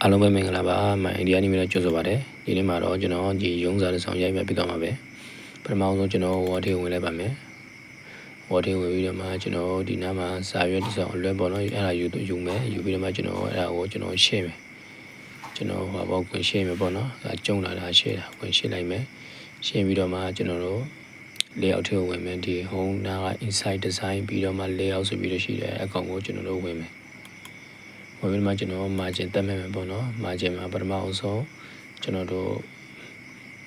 အားလုံးပဲမင်္ဂလာပါမန်အိန္ဒိယနေမျိုးကြိုဆိုပါတယ်ဒီနေ့မှာတော့ကျွန်တော်ဒီရုံးစာတစ်ဆောင်ရိုက်မှပြတော့မှာပဲပထမဆုံးကျွန်တော်ဝါထေဝင်လိုက်ပါမယ်ဝါထေဝင်ပြီးတော့မှကျွန်တော်ဒီနားမှာစာရွက်တစ်ဆောင်အလွဲပေါ့နော်အဲ့ဒါယူမယ်ယူပြီးတော့မှကျွန်တော်အဲ့ဒါကိုကျွန်တော်ရှင်းမယ်ကျွန်တော်ဟောပေါ့ခွင့်ရှင်းမယ်ပေါ့နော်ဒါကျုံလာတာရှင်းတာခွင့်ရှင်းလိုက်မယ်ရှင်းပြီးတော့မှကျွန်တော်တို့ layout ထဲဝင်မယ်ဒီ home နားက inside design ပြီးတော့မှ layout ဆိုပြီးတော့ရှိတယ်အကောင်ကိုကျွန်တော်တို့ဝင်မယ်ဝင်ပြီးမှကျွန်တော် margin တက်မယ်ပေါ့နော် margin မှာပထမအောင်ဆုံးကျွန်တော်တို့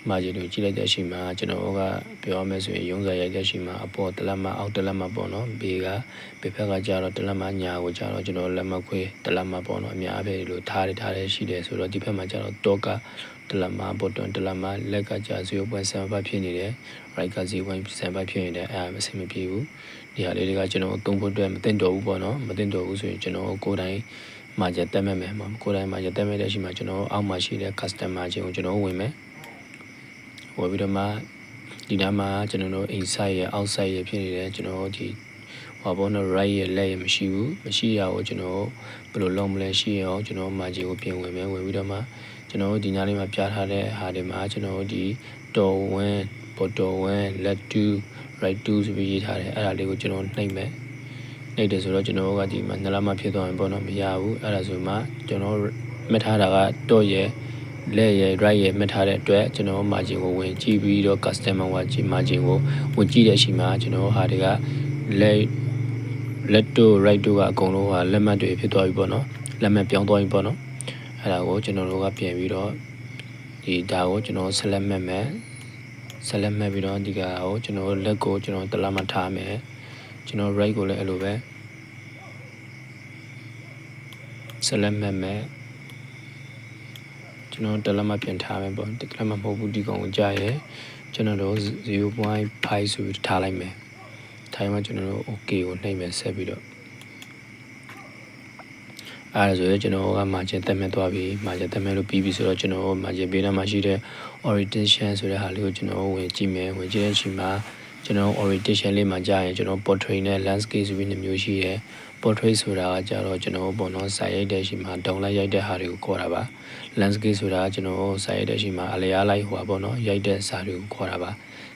margin ကိုကြည့်လိုက်တဲ့အချိန်မှာကျွန်တော်ကပြောရမယ်ဆိုရင်ရုံးစာရိုက်တဲ့အချိန်မှာအပေါ်တစ်လက်မှအောက်တစ်လက်မှပေါ့နော်ဘေကဘေဖက်ကကြတော့တစ်လက်မှညာကိုကြတော့ကျွန်တော်လက်မခွေတစ်လက်မှပေါ့နော်အများပဲလို့ထားတယ်ရှိတယ်ဆိုတော့ဒီဘက်မှာကြတော့တော့ကတစ်လက်မှပေါ်တွန်တစ်လက်မှလက်ကကြ 0.75 ဖြစ်နေတယ် right က 0.75 ဖြစ်နေတယ်အဲ့ဒါမဆင်မပြေဘူးဒီဟာလေးတွေကကျွန်တော်သုံးဖို့အတွက်မတင်တော့ဘူးပေါ့နော်မတင်တော့ဘူးဆိုရင်ကျွန်တော်ကိုယ်တိုင်margin တက်မဲ့မယ်ကိုယ်တိုင်margin တက်မဲ့တဲ့အချိန်မှာကျွန်တော်အောက်မှာရှိတဲ့ custom margin ကိုကျွန်တော်ဝင်မယ်ဝင်ပြီးတော့မှဒီနားမှာကျွန်တော်တို့ inside ရဲ့ outside ရဲ့ဖြစ်နေတယ်ကျွန်တော်ဒီဟောပေါ်တော့ right ရဲ့ left ရဲ့မရှိဘူးမရှိရကိုကျွန်တော်ဘယ်လိုလုပ်မလဲရှိရအောင်ကျွန်တော် margin ကိုပြင်ဝင်မယ်ဝင်ပြီးတော့မှကျွန်တော်ဒီနားလေးမှာပြထားတဲ့ဟာတွေမှာကျွန်တော်ဒီ door 1 bottom 1 left 2 right 2ဆိုပြီးရေးထားတယ်အဲ့ဒါလေးကိုကျွန်တော်နှိပ်မယ်နှိပ်တယ်ဆိုတော့ကျွန်တော်ကဒီမှာနလမှာဖြစ်သွားရင်ပေါ့နော်မရဘူးအဲ့ဒါဆိုမှကျွန်တော်မှတ်ထားတာကတော့ရဲ့လက်ရဲ့ right ရဲ့မှတ်ထားတဲ့အတွက်ကျွန်တော် margin ကိုဝင်ကြည့်ပြီးတော့ customer margin ကိုဝင်ကြည့်တဲ့အချိန်မှာကျွန်တော်ဟာတွေကလက်တို့ right တို့ကအကုန်လုံးကလက်မှတ်တွေဖြစ်သွားပြီပေါ့နော်လက်မှတ်ပြောင်းသွားပြီပေါ့နော်အဲ့ဒါကိုကျွန်တော်တို့ကပြင်ပြီးတော့ဒီဒါကိုကျွန်တော် select မှတ်မယ် select မှတ်ပြီးတော့ဒီကကိုကျွန်တော်လက်ကိုကျွန်တော်တလားမှထားမယ်ကျွန်တော် right ကိုလည်းအဲ့လိုပဲ select မှတ်မယ်ကျွန်တော်တလားမှပြန်ထားမယ်ပေါ့တလားမှမဟုတ်ဘူးဒီကောင်ကိုကြာရဲကျွန်တော်တို့ 0.5 ဆိုပြီးထားလိုက်မယ်ထားမှကျွန်တော်တို့ okay ကိုနှိပ်မယ်ဆက်ပြီးတော့အဲ့ဒါဆိုရင်ကျွန်တော်က margin တက်မဲ့သွားပြီ margin တက်မဲ့လို့ပြီးပြီဆိုတော့ကျွန်တော် margin ပေးတဲ့မှာရှိတဲ့ orientation ဆိုတဲ့ဟာလေးကိုကျွန်တော်ဝင်ကြည့်မယ်ဝင်ကြည့်တဲ့အချိန်မှာကျွန်တော် orientation လေးမှာကြာရင်ကျွန်တော် portrait နဲ့ landscape ဆိုပြီးနှစ်မျိုးရှိတယ် portrait ဆိုတာကကြတော့ကျွန်တော်ပေါ့နော်စာရိုက်တဲ့အချိန်မှာဒေါင်လိုက်ရိုက်တဲ့ဟာတွေကိုခေါ်တာပါ landscape ဆိုတာကကျွန်တော်စာရိုက်တဲ့အချိန်မှာအလျားလိုက်ဟိုပါပေါ့နော်ရိုက်တဲ့စာတွေကိုခေါ်တာပ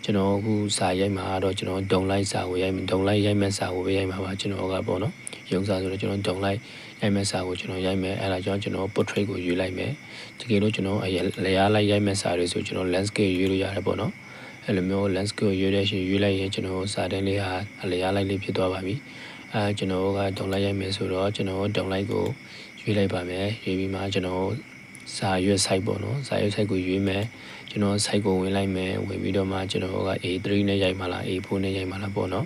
ါကျွန်တော်အခုစာရိုက်မှာတော့ကျွန်တော်ဒေါင်လိုက်စာကိုရိုက်မယ်ဒေါင်လိုက်ရိုက်မဲ့စာကိုပဲရိုက်မှာပါကျွန်တော်ကပေါ့နော်ရုံစာဆိုတော့ကျွန်တော်ဒေါင်လိုက်ရိုက်မဲ့စာကိုကျွန်တော်ရိုက်မယ်အဲ့ဒါကြောင့်ကျွန်တော် portrait ကိုယူလိုက်မယ်တကယ်လို့ကျွန်တော်အလျားလိုက်ရိုက်မဲ့စာတွေဆိုကျွန်တော် landscape ယူလို့ရတယ်ပေါ့နော်အဲ့လိုမျိုး landscape ကိုယူတဲ့ရှင်ယူလိုက်ရင်ကျွန်တော်စာတန်းလေးဟာအလျားလိုက်လေးဖြစ်သွားပါပြီကျွန်တော်ကဒေါင်လိုက်ရိုက်မယ်ဆိုတော့ကျွန်တော်ဒေါင်လိုက်ကိုယူလိုက်ပါမယ်ယူပြီးမှကျွန်တော်စာရွက် site ပေါ့နော်စာရွက် site ကိုယူမယ်ကျွန်တော် site ကိုဝင်လိုက်မယ်ဝင်ပြီးတော့မှကျွန်တော်က A3 နဲ့ရိုက်မှာလား A4 နဲ့ရိုက်မှာလားပေါ့နော်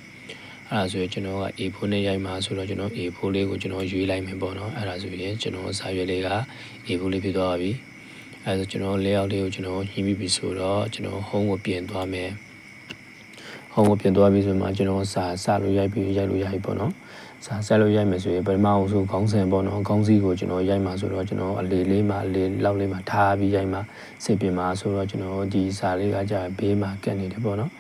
အဲ့ဒါဆိုရင်ကျွန်တော်က A4 နဲ့ရိုက်မှာဆိုတော့ကျွန်တော် A4 လေးကိုကျွန်တော်ရွေးလိုက်မယ်ပေါ့နော်အဲ့ဒါဆိုရင်ကျွန်တော်စာရွက်လေးက A4 လေးဖြစ်သွားပါပြီအဲ့ဒါဆိုကျွန်တော် layout လေးကိုကျွန်တော်ညှိပြီးပြီဆိုတော့ကျွန်တော် home ကိုပြင်သွားမယ် home ကိုပြင်သွားပြီဆိုမှကျွန်တော်စာလို့ရိုက်ပြီးရိုက်လို့ရပြီပေါ့နော်စာဆက်လို့ရိုက်မယ်ဆိုရင်ပထမအောင်ဆိုခေါင်းစဉ်ပေါ့နော်ခေါင်းစည်းကိုကျွန်တော်ရိုက်မှာဆိုတော့ကျွန်တော်အလေလေးမှာအလေလောက်လေးမှာထားပြီးရိုက်မှာစစ်ပြင်မှာဆိုတော့ကျွန်တော်ဒီစာလေးကကြာဘေးမှာကတ်နေတယ်ပေါ့နော်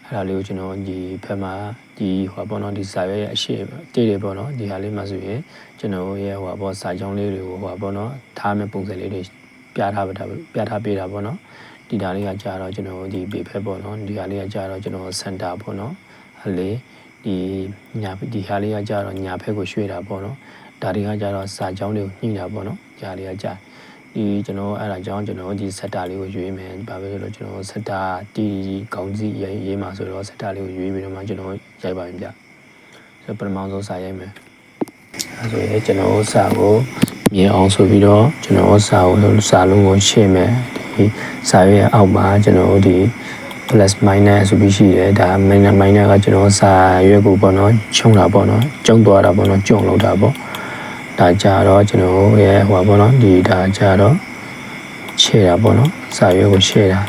အဲ့ဒါလေးကိုကျွန်တော်ဒီဖက်မှာဒီဟိုပေါ့နော်ဒီစာရွက်ရဲ့အရှိတိတ်တယ်ပေါ့နော်ဒီဟာလေးမှာဆိုရင်ကျွန်တော်ရဲ့ဟိုပေါ့စာကြောင်းလေးတွေကိုဟိုပေါ့နော်ထားမဲ့ပုံစံလေးတွေပြထားပေးတာပေါ့နော်ဒီဓာတ်လေးကကြာတော့ကျွန်တော်ဒီဘေးဖက်ပေါ့နော်ဒီဟာလေးကကြာတော့ကျွန်တော်စင်တာပေါ့နော်အလေဒီညာဒီဟာလေးကကြာတော့ညာဖက်ကိုရွှေ့တာပေါ့နော်ဒါတွေကကြာတော့စာကြောင်းတွေကိုညှိတာပေါ့နော်ကြာလေးကကြာဒီကျွန်တော်အဲ့ဒါကြောင့်ကျွန်တော်ဒီဆက်တာလေးကိုရွေးမယ်ဘာပဲဆိုတော့ကျွန်တော်ဆက်တာတီကောင်းစီရေးမှာဆိုတော့ဆက်တာလေးကိုရွေးပြီးတော့မှကျွန်တော်ရိုက်ပါရင်ဗျဆိုပထမဆုံးစာရိုက်မယ်အဲ့ဆိုရင်ကျွန်တော်စာကိုမြင်အောင်ဆိုပြီးတော့ကျွန်တော်စာလုံးကိုရှင်းမယ်ဒီစာရွက်အောက်မှာကျွန်တော်ဒီplus minus ဆိုပြီးရှိတယ်ဒါ minus ကကျွန်တော်စာရွက်ကိုပေါ့နော်ချုံတာပေါ့နော်ကျုံသွားတာပေါ့နော်ကျုံလောက်တာပေါ့ဒါကြတော့ကျွန်တော်ရဲ့ဟိုပေါ့နော်ဒီဒါကြတော့ခြေတာပေါ့နော်စာရွက်ကိုခြေတာ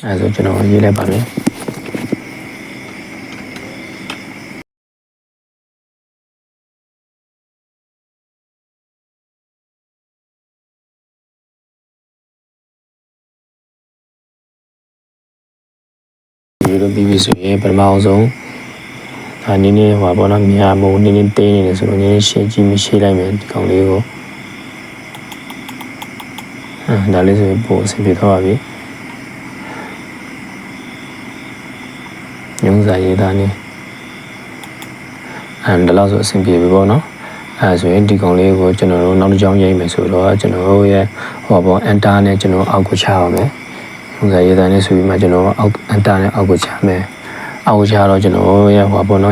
အဲဆိုကျွန်တော်ရေးလိုက်ပါမယ်ဒီလိုပြီးပြီဆိုရင်ပထမအောင်ဆုံးဒါနည်းနည်းဟိုပေါ့နော်မြာမို့နည်းနည်းတင်းနေတယ်ဆိုတော့နည်းနည်းရှင်းကြည့်မရှင်းလိုက်မယ်ဒီကောင်လေးကို ဒါလေးဆိုရင်ပို့အဆင်ပြေသွားပါပြီညုံစာရေးသားနေဒါလောက်ဆိုအဆင်ပြေပြီပေါ့နော်ဆိုရင်ဒီကောင်လေးကိုကျွန်တော်တို့နောက်တစ်ကြောင်းရိုက်မယ်ဆိုတော့ကျွန်တော်တို့ရဲ့enter နဲ့ကျွန်တော်အောက်ကိုချပါမယ်ညုံစာရေးသားနေဆိုပြီးမှကျွန်တော်အောက် enter နဲ့အောက်ကိုချမယ်အောက်ကိုချတော့ကျွန်တော်ရဲ့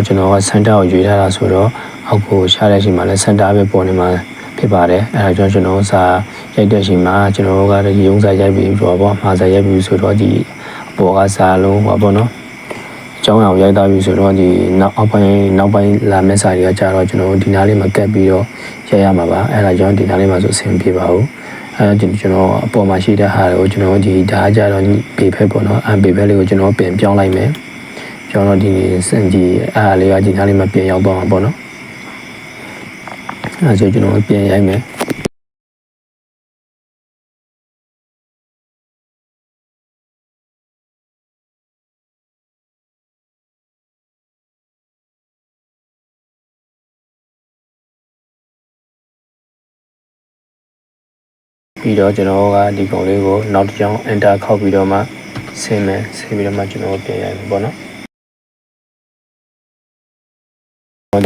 ကျွန်တော်က center ကိုရွေးထားတာဆိုတော့အောက်ကိုချတဲ့အချိန်မှာလည်း center ပဲပေါ်နေမှာဖြစ်ပါတယ်အဲဒါကြောင့်ကျွန်တော်စာရိုက်တဲ့အချိန်မှာကျွန်တော်ကရုံးစာရိုက်ပြီးမှာစာရိုက်ပြီးဆိုတော့ဒီအပေါ်ကစာလုံးအကြောင်းအရာရိုက်သားပြီးဆိုတော့ဒီနောက်ပိုင်းလာမယ့်စာတွေကကြာတော့ကျွန်တော်ဒီနားလေးမှာကတ်ပြီးတော့ရိုက်ရမှာပါအဲဒါကြောင့်ဒီနားလေးမှာဆိုအဆင်ပြေပါဘူးအဲကျွန်တော်အပေါ်မှာရှိတဲ့ဟာကိုကျွန်တော်ဒီဒါကြတော့ပေဖက်ပေါ့နော်ပေဖက်လေးကိုကျွန်တော်ပြင်ပြောင်းလိုက်မယ်ကျွန်တော်ဒီအားလေးကဒီနားလေးမှာပြင်ရောက်သွားမှာပေါ့နော်အဲဆိုကျွန်တော်ပြင်ရိုက်မယ်ပြီးတော့ကျွန်တော်ကဒီကောင်လေးကိုနောက်တစ်ကြောင်း enter ခောက်ပြီးတော့မှဆင်းပြီးတော့မှကျွန်တော်ပြင်ရိုက်မယ်ပေါ့နော်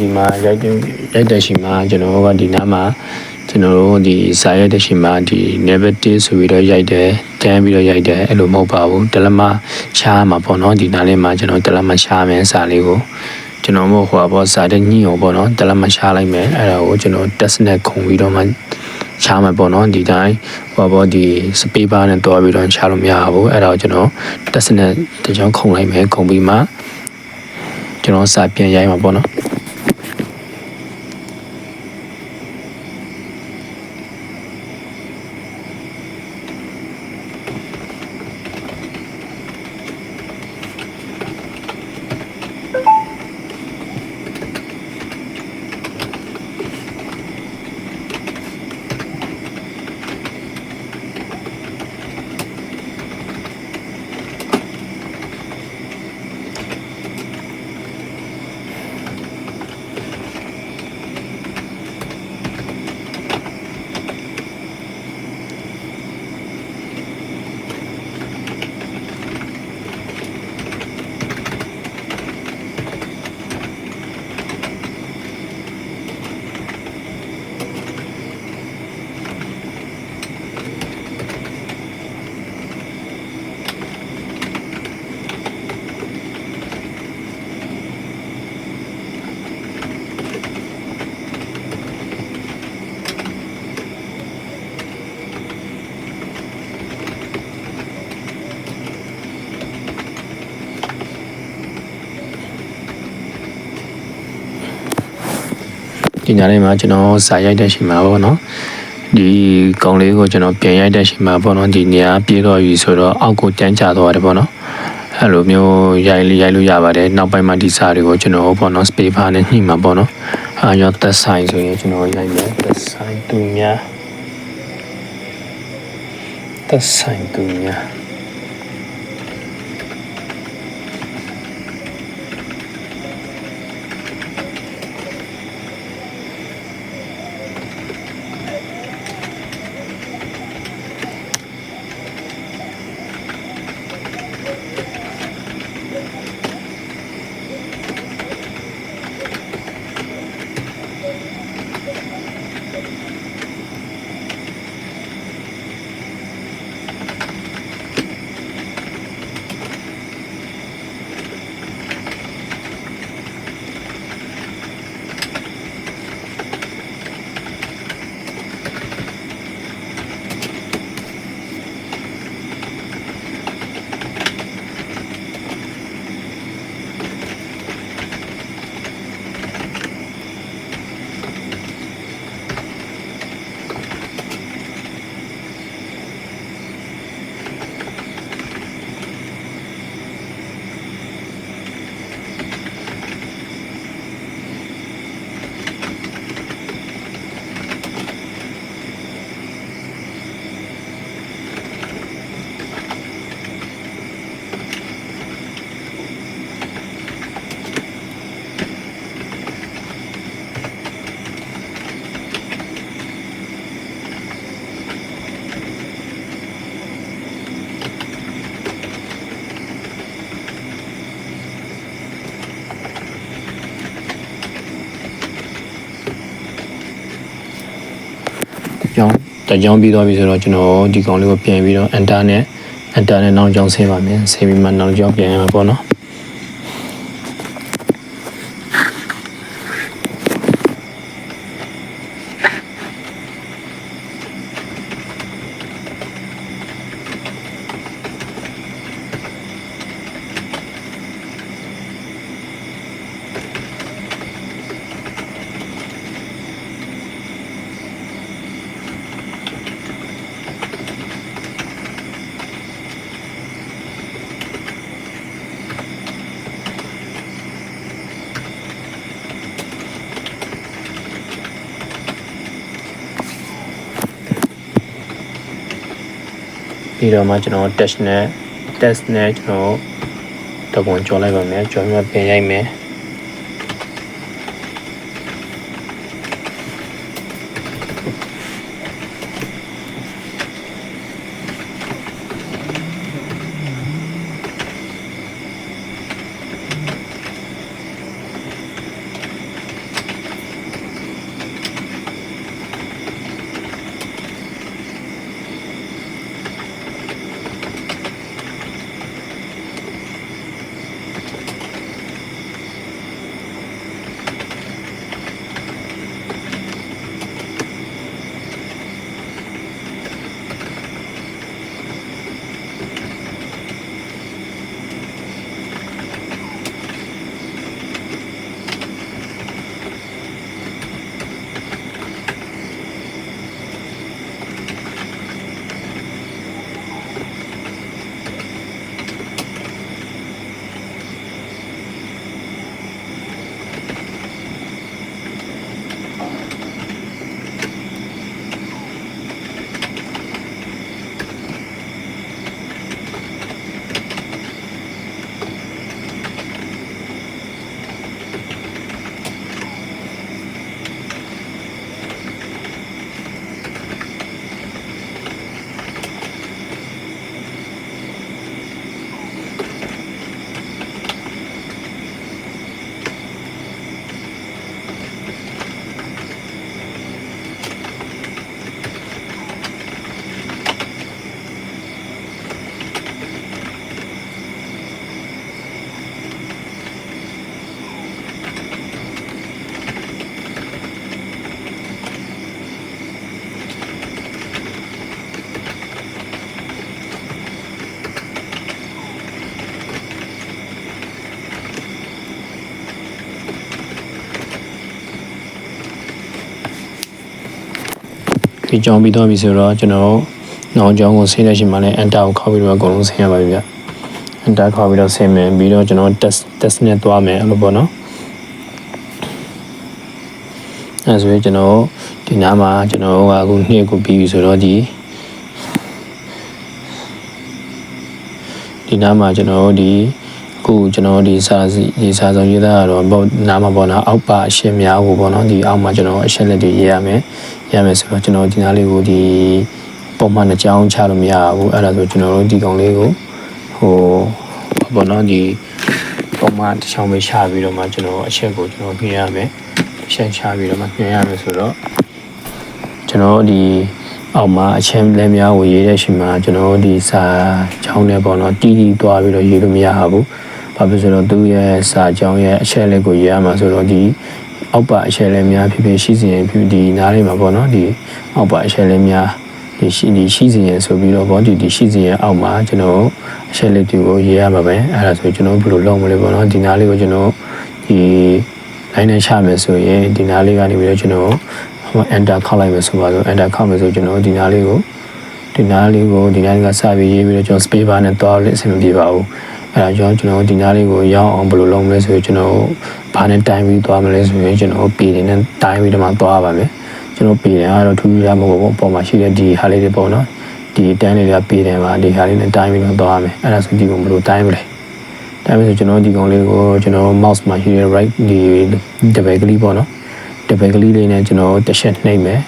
ဒီမှာရိုက်တဲ့ရှိမှာကျွန်တော်ကဒီနားမှာကျွန်တော်တို့ဒီစာရိုက်တဲ့ရှိမှာဒီ negative ဆိုပြီးတော့ရိုက်တယ်တန်းပြီးတော့ရိုက်တယ်အဲ့လိုမဟုတ်ပါဘူးတလက်မချားမှာပေါ့နော်ဒီနားလေးမှာကျွန်တော်တလက်မချားမယ်စာလေးကိုကျွန်တော်မို့စာတဲ့ညှိအောင်ပေါ့နော်တလက်မချားလိုက်မယ်အဲ့ဒါကိုကျွန်တော် test နဲ့ခုံပြီးတော့မှချားမှာပေါ့နော်ဒီတိုင်းဒီ space bar နဲ့တွားပြီးတော့ချားလို့မရဘူးအဲ့ဒါကိုကျွန်တော် test နဲ့တကြောင်ခုံလိုက်မယ်ခုံပြီးမှကျွန်တော်စာပြန်ရိုက်မှာပေါ့နော်ဒီညနေမှာကျွန်တော်စာရိုက်တဲ့ချိန်မှာပေါ့နော်ဒီကောင်လေးကိုကျွန်တော်ပြန်ရိုက်တဲ့ချိန်မှာပေါ့နော်ဒီနေရာပြေးတော့ပြီဆိုတော့အောက်ကိုတန်းချသွားတယ်ပေါ့နော်အဲ့လိုမျိုးရိုက်လို့ရပါတယ်နောက်ပိုင်းမှာဒီစာတွေကိုကျွန်တော်ပေါ့နော် space bar နဲ့ညှိမှာပေါ့နော်ရောသက်ဆိုင်ဆိုရင်ကျွန်တော်ရိုက်မယ်သက်ဆိုင်သူညာ ကြောင်းပြီးသွားပြီဆိုတော့ကျွန်တော်ဒီကောင်လေးကိုပြန်ပြီးတော့ enter နဲ့နောက်ကြောင်းဆင်းပါမယ်ဆင်းပြီးမှနောက်ကြောင်းပြန်ရမှာပေါ့နော်ပြီးတော့မှကျွန်တော် test နဲ့ကျွန်တော်တပွန်ကြော်လိုက်ပါမယ်ကြော်ပြီးပြန်ရိုက်မယ်ဒီကြောင်းပြီးတော့ပြီဆိုတော့ကျွန်တော်နောက်ကြောင်းကိုဆင်းတဲ့ချိန်မှာလည်း enter ကိုခောက်ပြီးတော့အကုန်လုံးဆင်းရပါပြီဗျ enter ခောက်ပြီးတော့ဆင်းမယ်ပြီးတော့ကျွန်တော် test နဲ့သွားမယ်အဲ့လိုပေါ့နော်အဲဆိုရင်ကျွန်တော်ဒီနားမှာကျွန်တော်ကအခုနှစ်ကိုပြီးပြီဆိုတော့ဒီနားမှာကျွန်တော်အခုကျွန်တော်ဒီစာဆောင်ရေးသားကတော့နားမှာပေါ့နော်အောက်ပါအရှင်းများကိုပေါ့နော်ဒီအောက်မှာကျွန်တော်အရှင်းလက်တွေရေးရမယ်ဆိုတော့ကျွန်တော်ဒီနားလေးကိုဒီပုံမှန်အကြောင်းချလို့မရဘူးအဲ့ဒါဆိုကျွန်တော်တို့ဒီကောင်လေးကိုပေါ့နော်ဒီပုံမှန်တစ်ချောင်းပဲချပြီးတော့မှကျွန်တော်အချက်ကိုကျွန်တော်ညွှန်ရမယ်အချက်ချပြီးတော့မှညွှန်ရမယ်ဆိုတော့ကျွန်တော်ဒီအောက်မှာအချက်လဲများကိုရေးတဲ့ချိန်မှာကျွန်တော်ဒီစာချောင်းနဲ့ပေါ့နော်တီးသွားပြီးတော့ရေးလို့မရဘူးဘာဖြစ်ဆိုတော့သူ့ရဲ့စာချောင်းရဲ့အချက်လက်ကိုရေးရမှာဆိုတော့ဒီအောက်ပါအချက်လက်များဖြစ်ရှိစီရင်ဖြစ်ဒီနားလေးမှာပေါ့နော်ဒီအောက်ပါအချက်လက်များဒီရှိစီရင်ဆိုပြီးတော့ပေါ့ဒီရှိစီရင်အောက်မှာကျွန်တော်အချက်လက်တွေကိုရေးရမှာပဲအဲ့ဒါဆိုကျွန်တော်ဘယ်လိုလုပ်မလဲပေါ့နော်ဒီနားလေးကိုကျွန်တော်ဒီ line နဲ့ချမယ်ဆိုရင်ဒီနားလေးကနေပြီးတော့ကျွန်တော်enter ခောက်လိုက်မယ်ဆိုပါတော့ enter ခောက်မယ်ဆိုကျွန်တော်ဒီနားလေးကစပြီးရေးပြီးတော့ကျွန်တော် space bar နဲ့သွားလို့အဆင်မပြေပါဘူးအဲ့ဒါကြောင့်ကျွန်တော်ဒီနားလေးကိုရောက်အောင်ဘယ်လိုလုပ်မလဲဆိုရင်ကျွန်တော်ဘာနဲ့တိုင်းပြီးသွားမလဲဆိုရင်ကျွန်တော်ပေတွေနဲ့တိုင်းပြီးတော့မှသွားပါမယ်ကျွန်တော်ပေတယ်ကတော့ထူးထူးခြားမဟုတ်ဘူးအပေါ်မှာရှိတဲ့ဒီဟာလေးတွေပေါ့နော်ဒီတန်းလေးတွေကပေတယ်ပါဒီဟာလေးနဲ့တိုင်းပြီးတော့သွားရမယ်အဲ့ဒါဆိုဒီကိုဘယ်လိုတိုင်းမလဲတိုင်းမယ်ဆိုကျွန်တော်ဒီကောင်လေးကိုကျွန်တော် mouse မှာရှိတဲ့ right ဒီ double click ပေါ့နော်double click လေးနဲ့ကျွန်တော်တစ်ချက်နှိပ်မယ်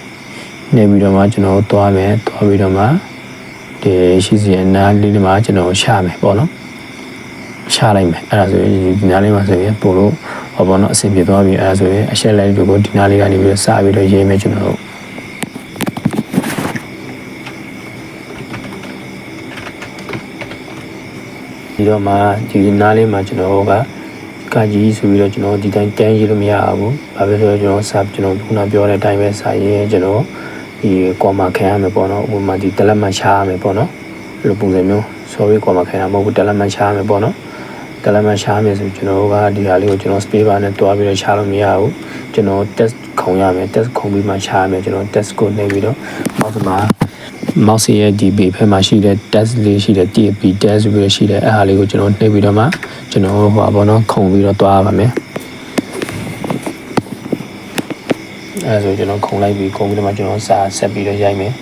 နှိပ်ပြီးတော့မှကျွန်တော်သွားမယ်သွားပြီးတော့မှဒီရှိစီရဲ့နားလေးမှာကျွန်တော်ရှာမယ်ပေါ့နော်ရှာလိုက်မယ်အဲ့ဒါဆိုရင်ဒီနားလေးမှာဆိုရင်ပို့လို့ပေါ့နော်အဆင်ပြေသွားပြီအဲ့ဒါဆိုရင်အချက်လိုက်တွေကိုဒီနားလေးကနေပြီးတော့စပြီးတော့ရေးမယ်ကျွန်တော်တို့ ဒီတော့မှဒီနားလေးမှာကျွန်တော်ကကကြီးဆိုပြီးတော့ကျွန်တော်ဒီတိုင်းတန်းရေးလို့မရဘူး။ဘာဖြစ်လို့ကျွန်တော်စာကျွန်တော်ခုနပြောတဲ့အတိုင်းပဲစာရေးကျွန်တော်ဒီကွန်မာခံရမယ်ပေါ့နော်။ဥပမာဒီတလက်မှတ်ရှားရမယ်ပေါ့နော်။ဒီလိုပုံစံမျိုး sorry ကွန်မာခံတာမဟုတ်ဘူးတလက်မှတ်ရှားရမယ်ပေါ့နော်။တလက်မှတ်ရှားမယ်ဆိုကျွန်တော်ကဒီဟာလေးကိုကျွန်တော် space bar နဲ့တွားပြီးတော့ရှားလို့မရဘူး။ကျွန်တော် test ခုံရမယ် test ခုံပြီးမှရှားရမယ်ကျွန်တော် test ကိုနှိပ်ပြီးတော့ mouse ရဲ့ဒီဘေးဖက်မှာရှိတဲ့ test လေးရှိတဲ့ TP test ဆိုပြီးရှိတဲ့အဲ့ဟာလေးကိုကျွန်တော်နှိပ်ပြီးတော့မှကျွန်တော်ဟိုပါဘောနော်ခုံပြီးတော့တွားပါမယ်အဲ့ဆိုကျွန်တော်ခုံလိုက်ပြီးခုံပြီးတော့မှကျွန်တော်စာဆက်ပြီးတော့ရိုက်မယ်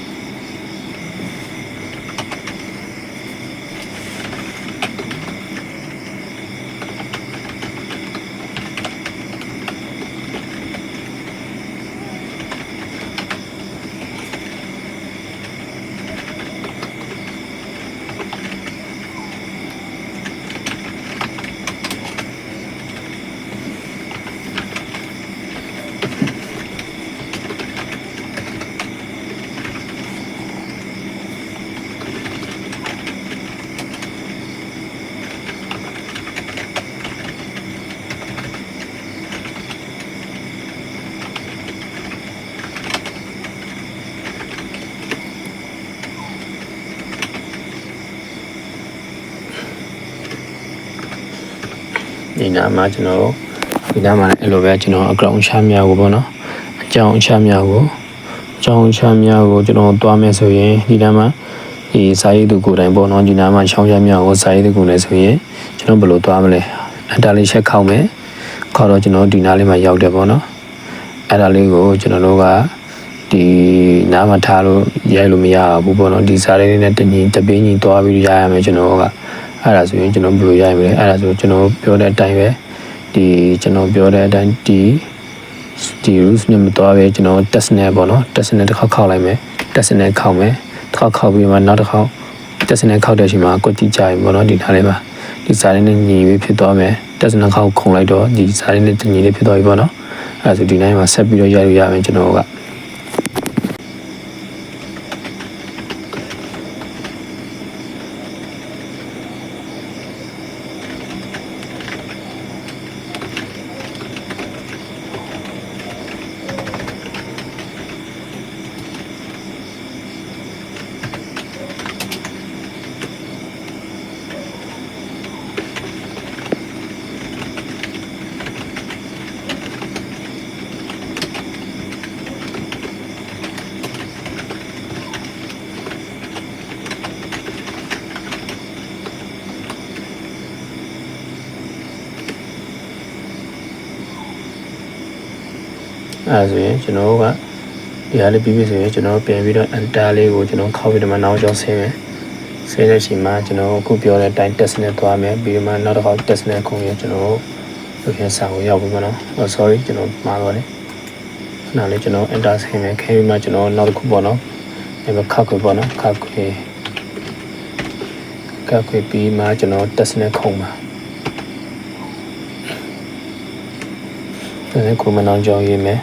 ဒီနားမှာကျွန်တော်ဒီနားမှာလည်းအဲ့လိုပဲကျွန်တော်အကောင်ချမ်းများကိုပေါ့နော်အကြောင်းချမ်းများကိုကျွန်တော်တွားမယ်ဆိုရင်ဒီနားမှာဒီစာရေးသူကိုယ်တိုင်ပေါ့နော်ဒီနားမှာချောင်းချမ်းများကိုစာရေးသူကိုယ်နဲ့ဆိုရင်ကျွန်တော်ဘယ်လိုတွားမလဲအတားလေးချက်ခောက်မယ်ခေါက်တော့ကျွန်တော်ဒီနားလေးမှာရောက်တယ်ပေါ့နော်အဲ့ဒါလေးကိုကျွန်တော်တို့ကဒီနားမှာထားလို့ရိုက်လို့မရဘူးပေါ့နော်ဒီစာလေးနဲ့တပင်းကြီးတွားပြီးရရမယ်ကျွန်တော်ကအဲ့ဒါဆိုရင်ကျွန်တော်ဘယ်လိုရိုက်မလဲအဲ့ဒါဆိုကျွန်တော်ပြောတဲ့အတိုင်းပဲဒီကျွန်တော်ပြောတဲ့အတိုင်းဒီ rules နဲ့မတော်ပဲကျွန်တော် test နဲ့ပေါ့နော် test နဲ့တစ်ခေါက်ခောက်လိုက်မယ် test နဲ့ခောက်မယ်တစ်ခေါက်ခောက်ပြီးမှနောက်တစ်ခေါက် test နဲ့ခောက်တဲ့အချိန်မှာကွက်တိကြရင်ပေါ့နော်ဒီထားလေးမှာဒီစာလေးနဲ့ညီပြီးဖြစ်သွားမယ် test နဲ့ခောက်ခုံလိုက်တော့ဒီစာလေးနဲ့ညီလေးဖြစ်သွားပြီပေါ့နော်အဲ့ဒါဆိုဒီတိုင်းမှာဆက်ပြီးတော့ရိုက်လို့ရမယ်ကျွန်တော်ကအဲ့ဆိုရင်ကျွန်တော်ကဒီဟာလေးပြီးပြီဆိုရင်ကျွန်တော်ပြန်ပြီးတော့ enter လေးကိုကျွန်တော်ခောက်ပြီးတော့မှနောက်ကျောင်းဆင်းမယ်ဆင်းတဲ့အချိန်မှာကျွန်တော်အခုပြောတဲ့အတိုင်း test နဲ့သွားမယ်ပြီးတော့မှနောက်တစ်ခါ test နဲ့ခုံရကျွန်တော်လိုချင်စာကိုရောက်ပြီပေါ့နော် sorry ကျွန်တော်မှားသွားတယ်နောက်လေးကျွန်တော် enter ဆင်းမယ်ခဲပြီးမှကျွန်တော်နောက်တစ်ခုပေါ့နော်အဲ့ခောက်ခွေပေါ့နော်ခောက်ခွေပြီးမှကျွန်တော် test နဲ့ခုံပါအဲ့ခုမနောက်ကျောင်းရေးမယ်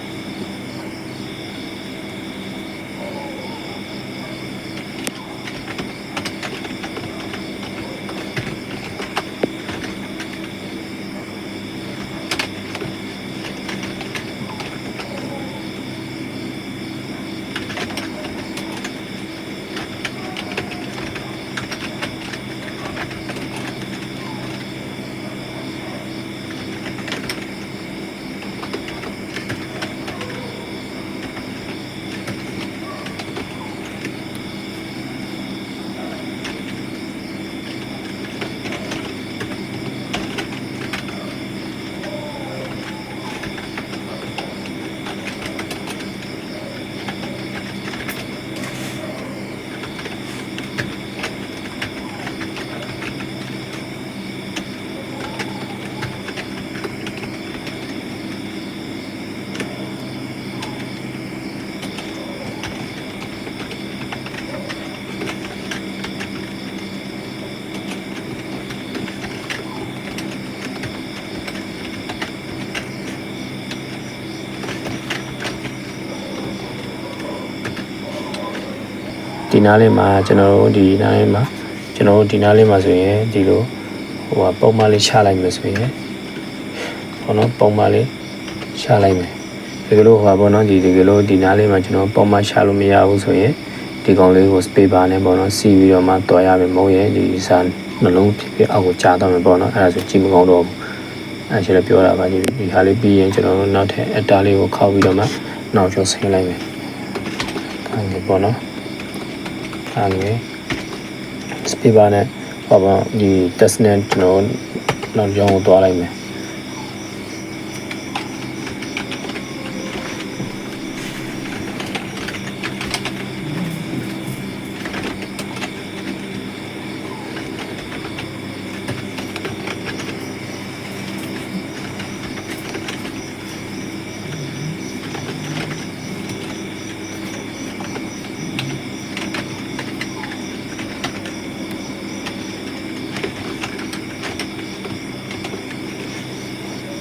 ဒီနားလေးမှာကျွန်တော်တို့ဒီနားလေးမှာဆိုရင်ဒီလို ပုံမှန်လေးချလိုက်မယ်ဆိုရင်ဘောနော်ပုံမှန်လေးချလိုက်မယ်ဒီကလို့ဘောနော်ဒီကလို့ဒီနားလေးမှာကျွန်တော်ပုံမှန်ချလို့မရဘူးဆိုရင်ဒီကောင်လေးကို space bar နဲ့ဘောနော်စီးပြီးတော့မှတွားရမယ်မဟုတ်ရင်ဒီစာနှလုံးဖြစ်အောက်ကိုကြားတော့မယ်ပေါ့နော်အဲ့ဒါဆိုကြည့်မကောင်းတော့ဘူးအဲ့ဒါလည်းပြောတာပါဒီဟာလေးပြီးရင်ကျွန်တော်တို့နောက်ထပ်အတားလေးကိုခောက်ပြီးတော့မှနောက်ကျော်ဆင်းလိုက်မယ်အဲ့ဒီပေါ့နော်အဲ့ဒီ space bar နဲ့ဘောဒီ test နဲ့ကျွန်တော်နောက်ကျောင်းကိုတွားလိုက်မယ်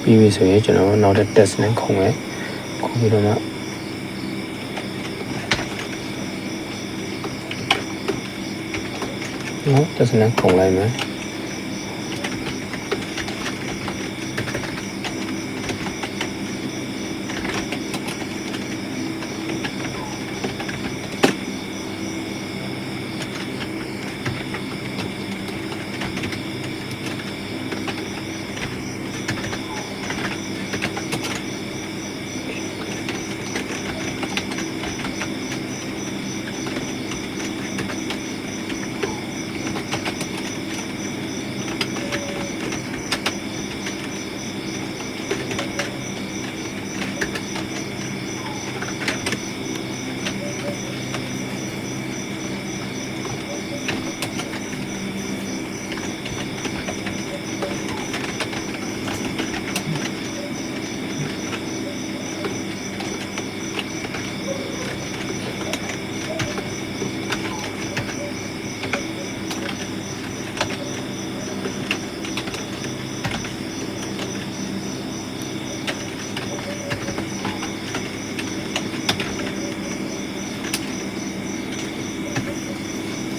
ပြီးပြီဆိုရင်ကျွန်တော်နောက်တဲ့ test နဲ့ခုံမယ်ခုံပြီးတော့မှနော် test နဲ့ခုံလိုက်မယ်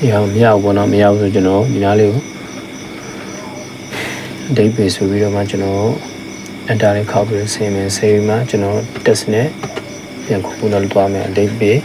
ရအောင်မရဘူးပေါ့နော်မရဘူးဆိုကျွန်တော်ဒီနားလေးကိုအဓိပ္ပာယ်ဆိုပြီးတော့မှကျွန်တော်အန်တာလေးခောက်ပြီးဆင်းမယ်ဆေးပြီးမှကျွန်တော် test နဲ့ပြန်ခုတော့တွားမယ်အဓိပ္ပာယ်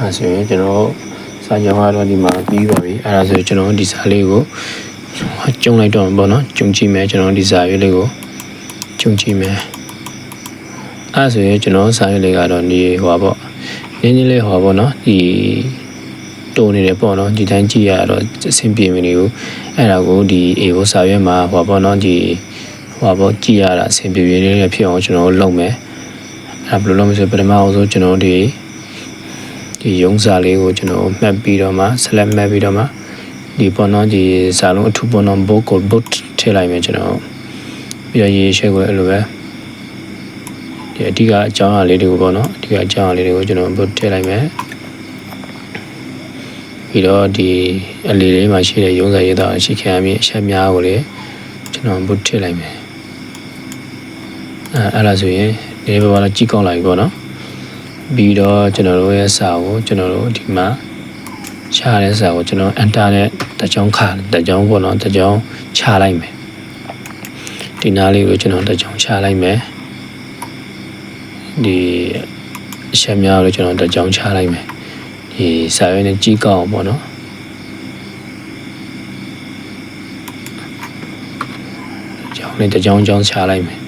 အဲ့ဆိုရင်ကျွန်တော်စာကြောင်းကတော့ဒီမှာပြီးပါပြီအဲ့ဒါဆိုကျွန်တော်ဒီစာလေးကိုကျုံလိုက်တော့ပေါ့နော်ကျုံကြည့်မယ်ကျွန်တော်ဒီစာရွေးလေးကိုကျုံကြည့်မယ်အဲ့ဆိုရင်ကျွန်တော်စာရွေးလေးကတော့ဒီဟိုပါပေါ့နင်းလေးဟိုပါပေါ့နော်ဒီတိုးနေတယ်ပေါ့နော်ဒီတိုင်းကြည့်ရတော့အဆင်ပြေမနေဘူးအဲ့ဒါကိုဒီ A ကိုစာရွက်မှာဟိုပါပေါ့နော်ဒီဟိုပါပေါ့ကြည့်ရတာအဆင်ပြေပြေလေးဖြစ်အောင်ကျွန်တော်လုပ်မယ်အဲ့ဘယ်လိုလုပ်မလဲဆိုပထမအောင်ဆုံးကျွန်တော်ဒီရုံးစာလေးကိုကျွန်တော်မှတ်ပြီးတော့မှ select မှတ်ပြီးတော့မှဒီပေါ့နော်ဒီစာလုံးအထူးပေါ့နော် book ကို book ထည့်လိုက်မယ်ကျွန်တော်ပြီးတော့ရေးရှယ်ကိုအဲ့လိုပဲဒီအဓိကအကြောင်းအရာလေးတွေကိုပေါ့နော်အဓိကအကြောင်းအရာလေးတွေကိုကျွန်တော် book ထည့်လိုက်မယ်ပြီးတော့ဒီအလေးလေးမှာရှိတဲ့ရုံးစာရေးသားရှိခံရမည်အချက်များကိုလည်းကျွန်တော် book ထည့်လိုက်မယ်အဲ့ဒါဆိုရင်ဒီဘက်ကတော့ကြည့်ကောင်းလာပြီပေါ့နော်ပြီးတော့ကျွန်တော်တို့ရဲ့စာကိုကျွန်တော်တို့ဒီမှာချတဲ့စာကိုကျွန်တော် enter နဲ့တကြောင်းခါတကြောင်းပေါ့နော်တကြောင်းချလိုက်မယ်ဒီနားလေးကိုကျွန်တော်တကြောင်းချလိုက်မယ်ဒီအချက်များကိုကျွန်တော်တကြောင်းချလိုက်မယ်ဒီစာရွက်နဲ့ကြီးကောင်းပေါ့နော်တကြောင်းနဲ့တကြောင်းချလိုက်မယ်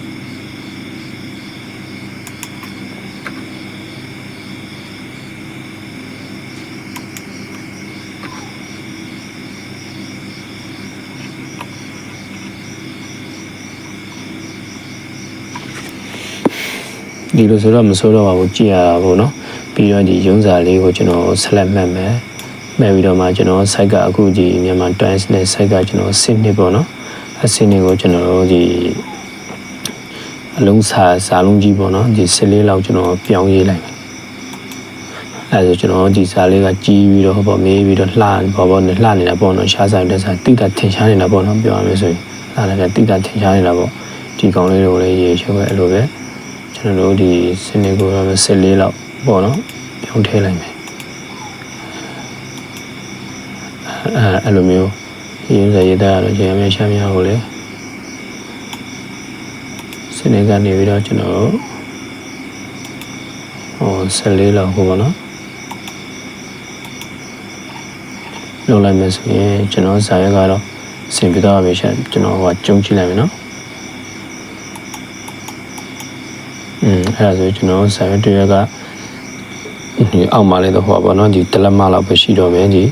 ဒီလိုဆိုတော့မဆိုးတော့ပါဘူးကြည့်ရတာပေါ့နော်ပြီးတော့ဒီရုံးစာလေးကိုကျွန်တော်ဆက်လက်မှတ်မယ် မဲ့ပြီးတော့မှကျွန်တော် site ကအခုဒီမြန်မာ Times နဲ့ site ကကျွန်တော်စစ်နှစ်ပေါ့နော်အစစ်နှစ်ကိုကျွန်တော်ဒီအလုံးစာလုံးကြီးပေါ့နော်ဒီ14လောက်ကျွန်တော်ပြောင်းရေးလိုက်မယ်အဲဆိုကျွန်တော်ဒီစာလေးကကြီးပြီးတော့ပေါ့မေးပြီးတော့လှပေါ့လှနေတာပေါ့နော်ရှားဆိုင်တက်ဆိုင်တိတာထင်ရှားနေတာပေါ့နော်ပြောရမယ်ဆိုရင်လှတယ်တိတာထင်ရှားနေတာပေါ့ဒီကောင်လေးတွေကိုလည်းရေရှုပ်ပဲအဲ့လိုပဲကျွန်တော်တို့ဒီစနစ်ကို14လောက်ပေါ့နော်ပြောင်းထည့်လိုက်မယ်အဲ့လိုမျိုးရေးစရာရေးသားရတော့ကျွန်တော်များရှားများကိုလေစနစ်ကနေပြီးတော့ကျွန်တော်14လောက်ပေါ့နော်လုပ်လိုက်မယ်ဆိုရင်ကျွန်တော်စာရက်ကတော့စင်ပြတော့ပဲရှာကျွန်တော်ကျုံကြည့်လိုက်မယ်နော်အဲ့ဒါဆိုကျွန်တော်စာရက်တစ်ရက်ကဒီအောက်မှာလေးတော့ဟောပေါ့နော်ဒီတလက်မလောက်ပဲရှိတော့မယ်ဒီ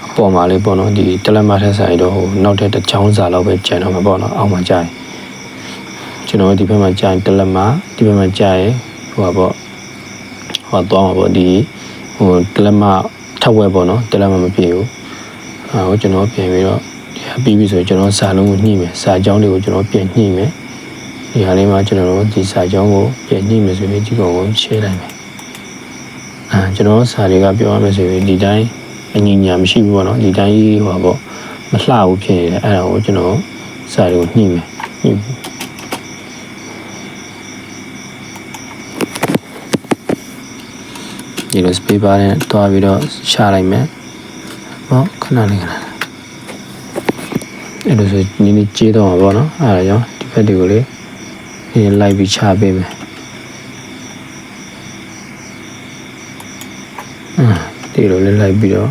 အပေါ်မှာလေးပေါ့နော်ဒီတလက်မထက်ဆိုင်တော့ဟိုနောက်တဲ့တစ်ချောင်းစာလောက်ပဲကျန်တော့မှာပေါ့နော်အောက်မှာကြာရင်ကျွန်တော်ဒီဘက်မှာကြာရင်တလက်မဒီဘက်မှာကြာရင်ဟိုပေါ့သွားမှာပေါ့ဒီဟိုတလက်မထက်ဝက်ပေါ့နော်တလက်မမပြေဘူးဟိုကျွန်တော်ပြင်ပြီးတော့ဒီပြီးပြီဆိုကျွန်တော်စာလုံးကိုညှိမယ်စာကြောင်းတွေကိုကျွန်တော်ပြင်ညှိမယ်ဒီဟာလေးမှာကျွန်တော်ဒီစာကြောင်းကိုပြင်ညှိမယ်ဆိုရင်ဒီကောင်ကိုရှင်းလိုက်မယ်ကျွန်တော်စာတွေကပြောရမယ်ဆိုရင်ဒီတိုင်းအညီညာမရှိဘူးပေါ့နော်ဒီတိုင်းဟိုပေါ့မလှဘူးဖြစ်နေတယ်အဲ့ဒါကိုကျွန်တော်စာတွေကိုညှိမယ်ညှိဒီလို space bar နဲ့တွားပြီးတော့ရှာလိုက်မယ်ဟောခဏလေးအဲ့လိုဆိုနည်းနည်းကြေးတော့မှာပေါ့နော်အဲ့ဒါကြောင့်ဒီဘက်တွေကိုလေလိုက်ပြီးချပေးမယ်ဒီလိုလေးလိုက်ပြီးတော့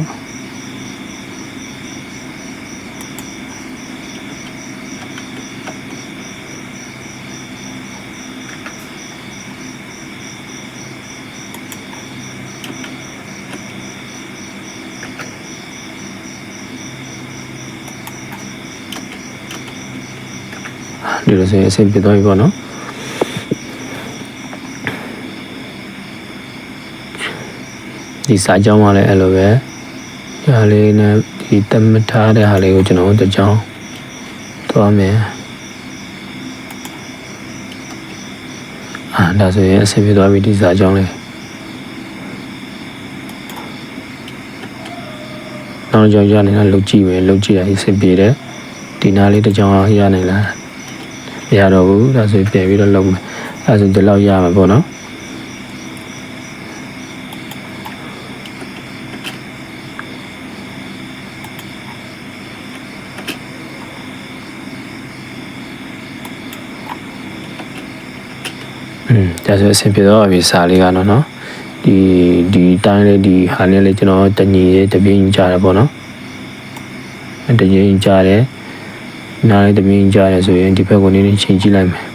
ဒီလိုဆိုရင်အဆင်ပြေသွားပြီပေါ့နော်ဒီစာကြောင်းကလည်းအဲ့လိုပဲဒါလေးနဲ့ဒီတမထားတဲ့ဟာလေးကိုကျွန်တော်တို့ကြောင်းသွားမယ်ဒါဆိုရင်အဆင်ပြေသွားပြီဒီစာကြောင်းလေးနောက်ကြောင်းရနေတာလုတ်ကြည့်မယ်လုတ်ကြည့်တာအဆင်ပြေတယ်ဒီနားလေးတစ်ကြောင်းရနိုင်လားမရတော့ဘူးဒါဆိုပြန်ပြီးတော့လုပ်မယ်အဲဆိုဒီလောက်ရမှာပေါ့နော်ဒါဆိုအဆင်ပြေတော့ပြီစာလေးကတော့နော်ဒီတိုင်းလေးဒီဟာလေးကျွန်တော်တညီရေးတပြင်းကြတယ်ပေါ့နော်တညီရေးကြတယ်နားလေးတပြင်းကြတယ်ဆိုရင်ဒီဘက်ကိုနည်းနည်းချိန်ကြည့်လိုက်မယ်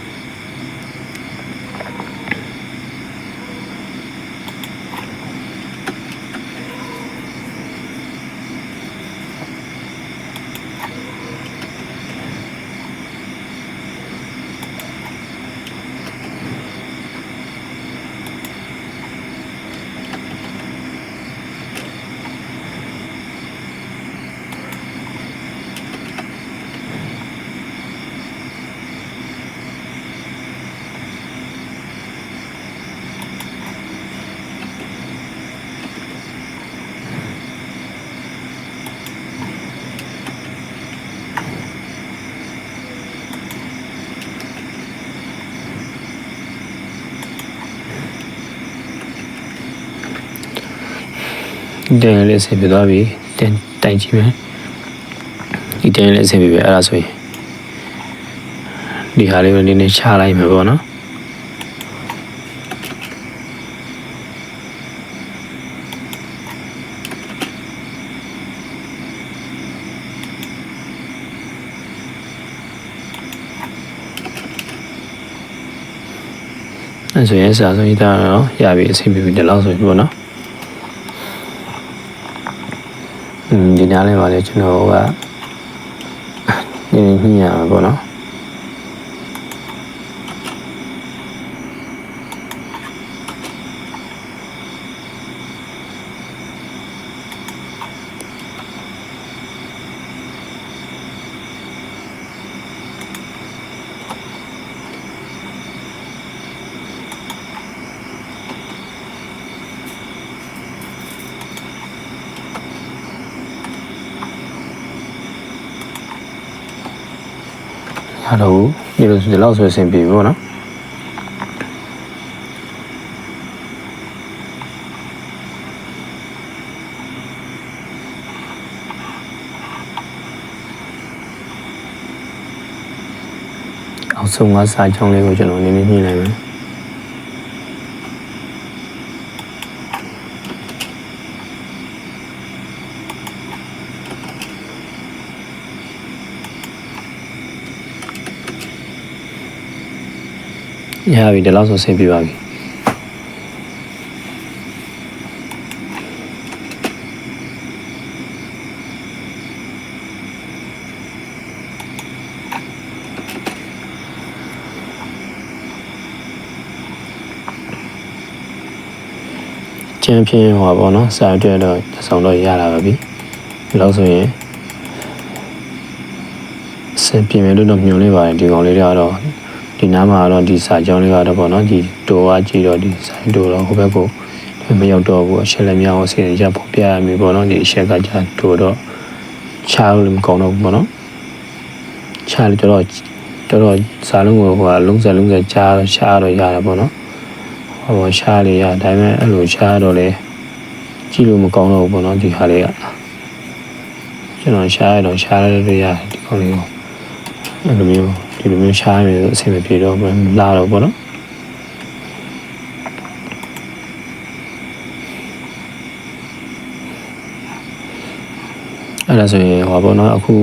တင်လေးအဆင်ပြေသွားပြီတိုင်ကြည့်မယ်ဒီတင်လေးအဆင်ပြေပြီအဲ့ဒါဆိုရင်ဒီဟာလေးကိုနည်းနည်းချလိုက်မယ်ပေါ့နော်အဲ့ဆိုရင်စာဆုံးရေးသားတော့ရပြီအဆင်ပြေပြီဒီလောက်ဆိုရင်ပေါ့နော်ဒီနားလေးပါလေကျွန်တော်ကနည်းနည်းညှိရမှာပေါ့နော် အဲ့တော့ဒီလောက်ဆိုအဆင်ပြေပြီပေါ့နော်အောက်ဆုံးကစာကြောင်းလေးကိုကျွန်တော်နည်းနည်းညှိလိုက်မယ်ရပြီဒီလောက်ဆိုဆင်ပြပါပြီချမ်းဖြင်းဟောပေါ့နော်စာအတွက်တော့ဆောင်တော့ရလာပါပြီဒီလောက်ဆိုရင်ဆင်ပြမယ်လို့တော့ညွှန်လေးပါတယ်ဒီကောင်လေးတွေကတော့ဒီနားမှာတော့ဒီစာကြောင်းလေးကတော့ပေါ့နော်ဒီတိုကကြည့်တော့ဒီဆိုင်တိုတော့ဟိုဘက်ကိုမရောက်တော့ဘူးအချက်လက်များကိုစီရင်ချက်ပေါ်ပြရမယ်ပေါ့နော်ဒီအချက်ကကြာတိုတော့ချားလို့မကောင်းတော့ဘူးပေါ့နော်ချားလို့တော်တော်စာလုံးကိုဟိုကလုံးစကြားတော့ရှားတော့ရတာပေါ့နော်ဟောရှားလေးရဒါပေမဲ့အဲ့လိုရှားတော့လေကြည့်လို့မကောင်းတော့ဘူးပေါ့နော်ဒီဟာလေးကကျွန်တော်ရှားရတော့ရှားရလို့ရတယ်ဒီကောင်လေးကိုအဲ့လိုမျိုးဒီလိုမျိုးရှားနေလို့အဆင်မပြေတော့လာတော့ပေါ့နော်အဲ့ဒါဆိုရင်ဟောပေါ့နော်အခု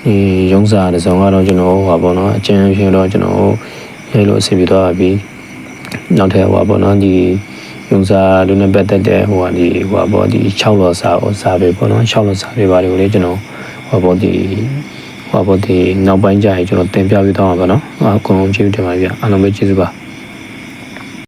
ဒီရုံးစာတစ်စုံကတော့ကျွန်တော်ဟောပေါ့နော်အကျဉ်းဖြင့်တော့ကျွန်တော်ရေးလို့အဆင်ပြေသွားပါပြီနောက်ထပ်ဟောပေါ့နော်ဒီရုံးစာလူနဲ့ပတ်သက်တဲ့ဟိုကဒီဟောပေါ့ဒီ6လော်စာဟောစာပဲပေါ့နော်6လော်စာပဲပါတယ်ကိုလေကျွန်တော်ဟောပေါ့ဒီနောက်ပိုင်းကျရင်ကျွန်တော်တင်ပြပေးသွားမှာပါနော်အကုန်လုံးကျေးဇူးတင်ပါဗျာအားလုံးပဲကျေးဇူးပါ